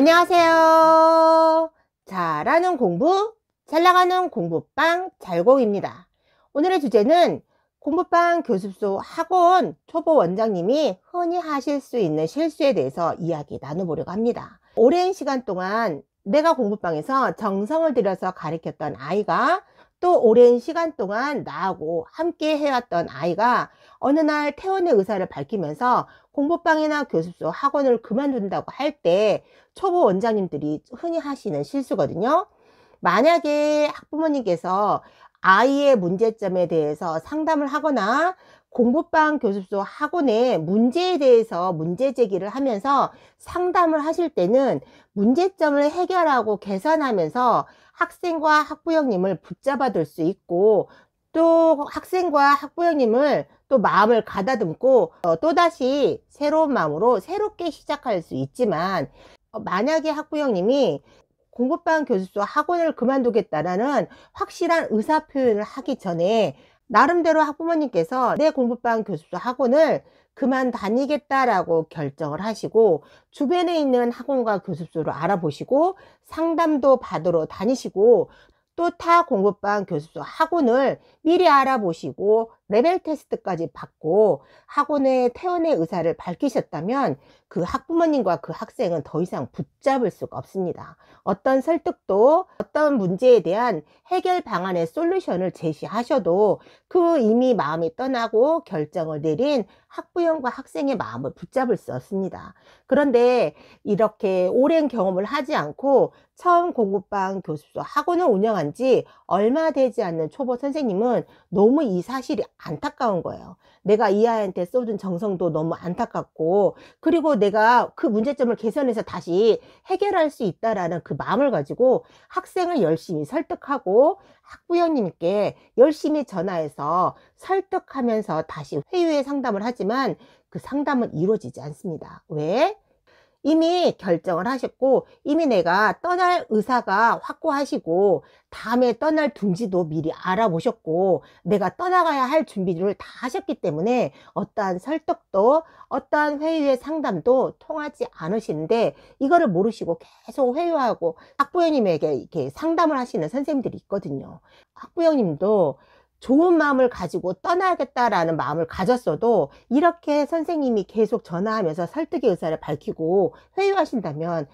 안녕하세요. 잘하는 공부, 잘 나가는 공부방 잘공입니다. 오늘의 주제는 공부방 교습소 학원 초보 원장님이 흔히 하실 수 있는 실수에 대해서 이야기 나눠보려고 합니다. 오랜 시간 동안 내가 공부방에서 정성을 들여서 가르쳤던 아이가, 또 오랜 시간 동안 나하고 함께 해왔던 아이가 어느 날 퇴원의 의사를 밝히면서 공부방이나 교습소 학원을 그만둔다고 할 때 초보 원장님들이 흔히 하시는 실수거든요. 만약에 학부모님께서 아이의 문제점에 대해서 상담을 하거나 공부방 교습소 학원의 문제에 대해서 문제 제기를 하면서 상담을 하실 때는 문제점을 해결하고 개선하면서 학생과 학부형님을 붙잡아 둘 수 있고, 또 학생과 학부형님을 또 마음을 가다듬고 또다시 새로운 마음으로 새롭게 시작할 수 있지만, 만약에 학부형님이 공부방 교습소 학원을 그만두겠다라는 확실한 의사 표현을 하기 전에 나름대로 학부모님께서 내 공부방 교습소 학원을 그만 다니겠다라고 결정을 하시고, 주변에 있는 학원과 교습소를 알아보시고 상담도 받으러 다니시고, 또 타 공부방 교습소 학원을 미리 알아보시고 레벨 테스트까지 받고 학원의 퇴원의 의사를 밝히셨다면 그 학부모님과 그 학생은 더 이상 붙잡을 수가 없습니다. 어떤 설득도, 어떤 문제에 대한 해결 방안의 솔루션을 제시하셔도 그 이미 마음이 떠나고 결정을 내린 학부형과 학생의 마음을 붙잡을 수 없습니다. 그런데 이렇게 오랜 경험을 하지 않고 처음 공부방 교습소 학원을 운영한 지 얼마 되지 않는 초보 선생님은 너무 이 사실이 안타까운 거예요. 내가 이 아이한테 쏟은 정성도 너무 안타깝고, 그리고 내가 그 문제점을 개선해서 다시 해결할 수 있다라는 그 마음을 가지고 학생을 열심히 설득하고 학부형님께 열심히 전화해서 설득하면서 다시 회유의 상담을 하지만 그 상담은 이루어지지 않습니다. 왜? 이미 결정을 하셨고, 이미 내가 떠날 의사가 확고하시고 다음에 떠날 둥지도 미리 알아보셨고 내가 떠나가야 할 준비를 다 하셨기 때문에 어떠한 설득도, 어떠한 회유의 상담도 통하지 않으시는데, 이거를 모르시고 계속 회유하고 학부형님에게 이렇게 상담을 하시는 선생님들이 있거든요. 학부형님도 좋은 마음을 가지고 떠나겠다라는 마음을 가졌어도 이렇게 선생님이 계속 전화하면서 설득의 의사를 밝히고 회유하신다면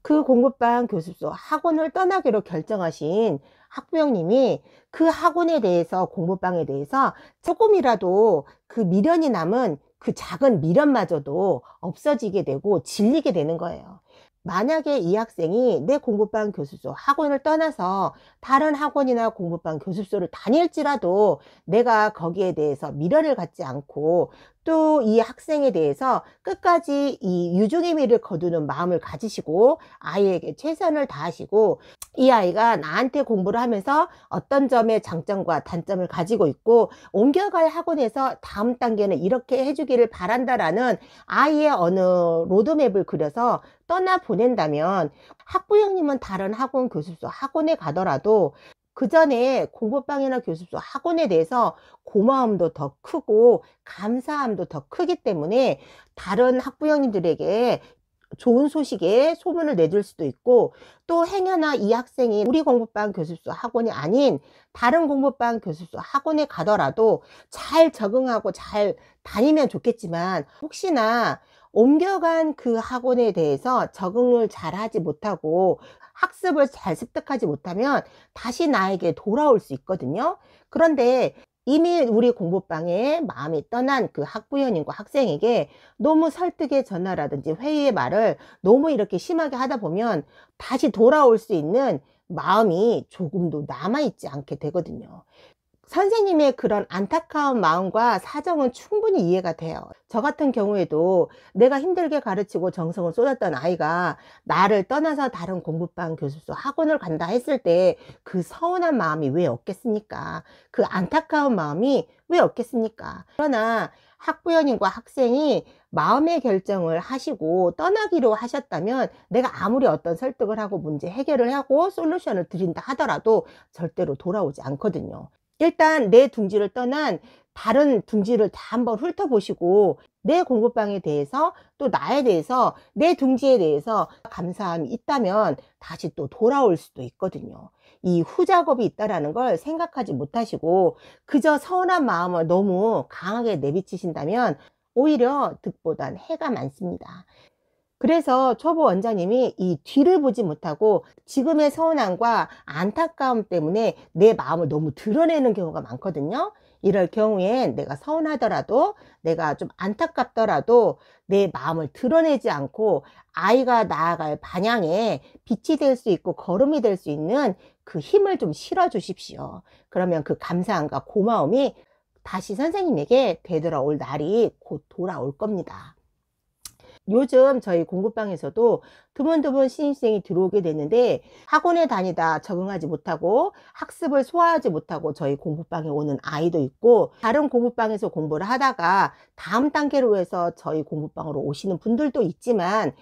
그 공부방 교습소 학원을 떠나기로 결정하신 학부형님이 그 학원에 대해서, 공부방에 대해서 조금이라도 그 미련이 남은 그 작은 미련마저도 없어지게 되고 질리게 되는 거예요. 만약에 이 학생이 내 공부방 교습소 학원을 떠나서 다른 학원이나 공부방 교습소를 다닐지라도 내가 거기에 대해서 미련을 갖지 않고 또 이 학생에 대해서 끝까지 이 유종의 미를 거두는 마음을 가지시고 아이에게 최선을 다하시고, 이 아이가 나한테 공부를 하면서 어떤 점의 장점과 단점을 가지고 있고 옮겨갈 학원에서 다음 단계는 이렇게 해주기를 바란다라는 아이의 어느 로드맵을 그려서 떠나 보낸다면 학부형님은 다른 학원, 교습소 학원에 가더라도 그 전에 공부방이나 교습소 학원에 대해서 고마움도 더 크고 감사함도 더 크기 때문에 다른 학부형님들에게 좋은 소식에 소문을 내줄 수도 있고, 또 행여나 이 학생이 우리 공부방 교습소 학원이 아닌 다른 공부방 교습소 학원에 가더라도 잘 적응하고 잘 다니면 좋겠지만, 혹시나 옮겨간 그 학원에 대해서 적응을 잘 하지 못하고 학습을 잘 습득하지 못하면 다시 나에게 돌아올 수 있거든요. 그런데 이미 우리 공부방에 마음이 떠난 그 학부형님과 학생에게 너무 설득의 전화라든지 회의의 말을 너무 이렇게 심하게 하다 보면 다시 돌아올 수 있는 마음이 조금도 남아있지 않게 되거든요. 선생님의 그런 안타까운 마음과 사정은 충분히 이해가 돼요. 저 같은 경우에도 내가 힘들게 가르치고 정성을 쏟았던 아이가 나를 떠나서 다른 공부방, 교습소, 학원을 간다 했을 때 그 서운한 마음이 왜 없겠습니까? 그 안타까운 마음이 왜 없겠습니까? 그러나 학부형님과 학생이 마음의 결정을 하시고 떠나기로 하셨다면 내가 아무리 어떤 설득을 하고 문제 해결을 하고 솔루션을 드린다 하더라도 절대로 돌아오지 않거든요. 일단 내 둥지를 떠난 다른 둥지를 다 한번 훑어보시고 내 공부방에 대해서 또 나에 대해서 내 둥지에 대해서 감사함이 있다면 다시 또 돌아올 수도 있거든요. 이 후작업이 있다라는 걸 생각하지 못하시고 그저 서운한 마음을 너무 강하게 내비치신다면 오히려 득보단 해가 많습니다. 그래서 초보 원장님이 이 뒤를 보지 못하고 지금의 서운함과 안타까움 때문에 내 마음을 너무 드러내는 경우가 많거든요. 이럴 경우엔 내가 서운하더라도 내가 좀 안타깝더라도 내 마음을 드러내지 않고 아이가 나아갈 방향에 빛이 될 수 있고 걸음이 될 수 있는 그 힘을 좀 실어 주십시오. 그러면 그 감사함과 고마움이 다시 선생님에게 되돌아올 날이 곧 돌아올 겁니다. 요즘 저희 공부방에서도 드문드문 신입생이 들어오게 되는데 학원에 다니다 적응하지 못하고 학습을 소화하지 못하고 저희 공부방에 오는 아이도 있고 다른 공부방에서 공부를 하다가 다음 단계로 해서 저희 공부방으로 오시는 분들도 있지만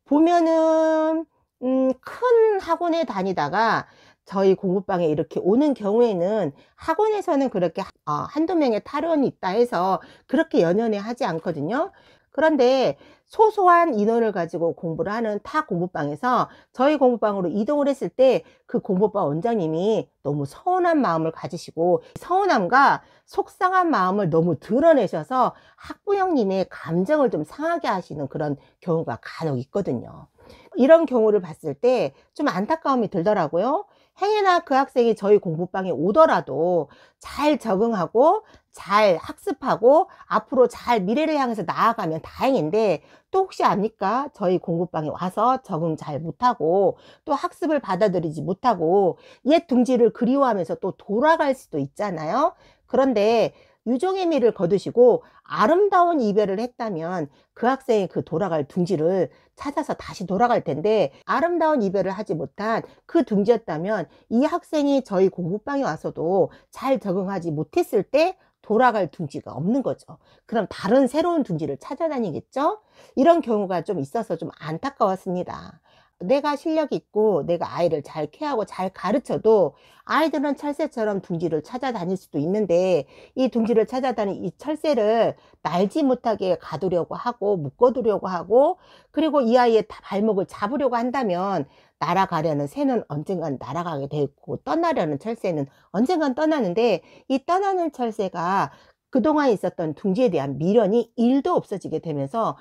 보면은 큰 학원에 다니다가 저희 공부방에 이렇게 오는 경우에는 학원에서는 그렇게 한두 명의 탈원이 있다 해서 그렇게 연연해 하지 않거든요. 그런데 소소한 인원을 가지고 공부를 하는 타 공부방에서 저희 공부방으로 이동을 했을 때 그 공부방 원장님이 너무 서운한 마음을 가지시고 서운함과 속상한 마음을 너무 드러내셔서 학부형님의 감정을 좀 상하게 하시는 그런 경우가 간혹 있거든요. 이런 경우를 봤을 때 좀 안타까움이 들더라고요. 행여나 그 학생이 저희 공부방에 오더라도 잘 적응하고 잘 학습하고 앞으로 잘 미래를 향해서 나아가면 다행인데 또 혹시 압니까? 저희 공부방에 와서 적응 잘 못하고 또 학습을 받아들이지 못하고 옛 둥지를 그리워하면서 또 돌아갈 수도 있잖아요. 그런데 유종의 미를 거두시고 아름다운 이별을 했다면 그 학생이 그 돌아갈 둥지를 찾아서 다시 돌아갈 텐데 아름다운 이별을 하지 못한 그 둥지였다면 이 학생이 저희 공부방에 와서도 잘 적응하지 못했을 때 돌아갈 둥지가 없는 거죠. 그럼 다른 새로운 둥지를 찾아다니겠죠? 이런 경우가 좀 있어서 좀 안타까웠습니다. 내가 실력 있고 내가 아이를 잘 케어하고 잘 가르쳐도 아이들은 철새처럼 둥지를 찾아다닐 수도 있는데 이 둥지를 찾아다니는 이 철새를 날지 못하게 가두려고 하고 묶어두려고 하고 그리고 이 아이의 발목을 잡으려고 한다면 날아가려는 새는 언젠간 날아가게 되고 떠나려는 철새는 언젠간 떠나는데 이 떠나는 철새가 그동안 있었던 둥지에 대한 미련이 1도 없어지게 되면서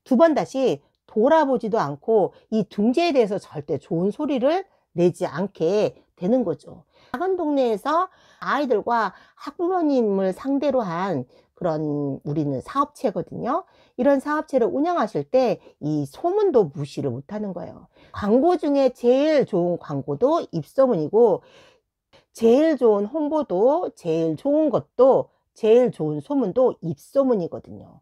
두 번 다시 돌아보지도 않고 이 둥지에 대해서 절대 좋은 소리를 내지 않게 되는 거죠. 작은 동네에서 아이들과 학부모님을 상대로 한 그런 우리는 사업체거든요. 이런 사업체를 운영하실 때 이 소문도 무시를 못하는 거예요. 광고 중에 제일 좋은 광고도 입소문이고 제일 좋은 홍보도 제일 좋은 것도 제일 좋은 소문도 입소문이거든요.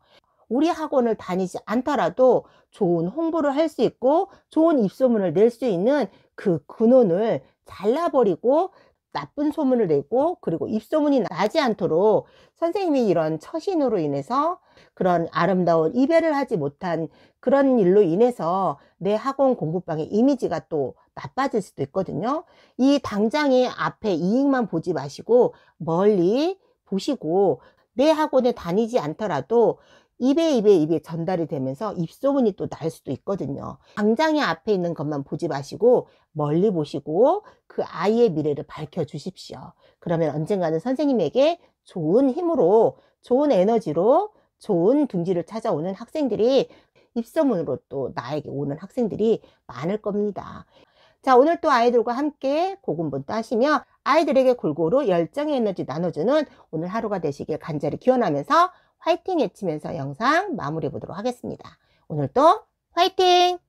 우리 학원을 다니지 않더라도 좋은 홍보를 할 수 있고 좋은 입소문을 낼 수 있는 그 근원을 잘라버리고 나쁜 소문을 내고 그리고 입소문이 나지 않도록 선생님이 이런 처신으로 인해서 그런 아름다운 이별을 하지 못한 그런 일로 인해서 내 학원 공부방의 이미지가 또 나빠질 수도 있거든요. 이 당장의 앞에 이익만 보지 마시고 멀리 보시고 내 학원에 다니지 않더라도 입에 전달이 되면서 입소문이 또 날 수도 있거든요. 당장의 앞에 있는 것만 보지 마시고 멀리 보시고 그 아이의 미래를 밝혀 주십시오. 그러면 언젠가는 선생님에게 좋은 힘으로 좋은 에너지로 좋은 둥지를 찾아오는 학생들이 입소문으로 또 나에게 오는 학생들이 많을 겁니다. 자, 오늘 또 아이들과 함께 고군분투 하시며 아이들에게 골고루 열정의 에너지 나눠주는 오늘 하루가 되시길 간절히 기원하면서 화이팅 외치면서 영상 마무리해 보도록 하겠습니다. 오늘도 화이팅!